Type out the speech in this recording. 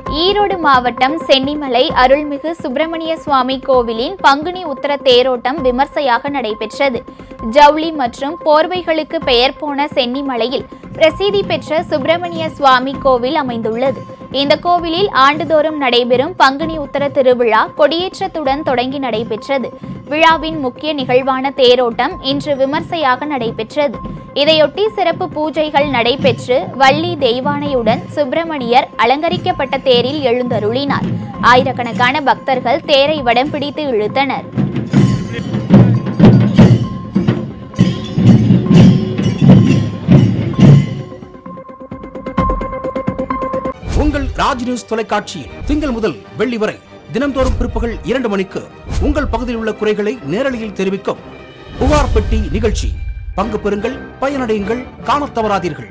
ஈரோடு மாவட்டம் சென்னிமலை அருள்மிகு சுப்பிரமணிய சுவாமி கோவிலின் பங்குனி உத்தர தேரோட்டம் விமர்சையாக நடைபெற்றது. ஜவுளி மற்றும் போர்வைகளுக்கு பெயர் போன சென்னிமலையில் பிரசித்தி பெற்ற சுப்பிரமணிய சுவாமி கோவில் அமைந்துள்ளது. இந்த கோவிலில் ஆண்டுதோறும் நடைபெறும் பங்குனி உத்தர திருவிழா கொடியேற்றத்துடன் தொடங்கி நடைபெற்றது. விழாவின் முக்கிய நிகழ்வான தேரோட்டம் இன்று விமர்சையாக நடைபெற்றது. இதையொட்டி சிறப்பு பூஜைகள் நடைபெற்று வள்ளி தெய்வானையுடன் சுப்பிரமணியர் அலங்கரிக்கப்பட்ட தேரில் எழுந்தருளினார். ஆயிரக்கணக்கான பக்தர்கள் தேரை வடம் பிடித்து இழுத்தனர். உங்கள் ராஜ் நியூஸ் தொலைக்காட்சியில் திங்கள் முதல் வெள்ளி வரை தினந்தோறும் பிற்பகல் 2 மணிக்கு உங்கள் பகுதியில் உள்ள குறைகளை நேரலையில் தெரிவிக்கும் புகார் பெட்டி நிகழ்ச்சி. பங்கு பெறுங்கள், பயனடையுங்கள், காணத் தவறாதீர்கள்.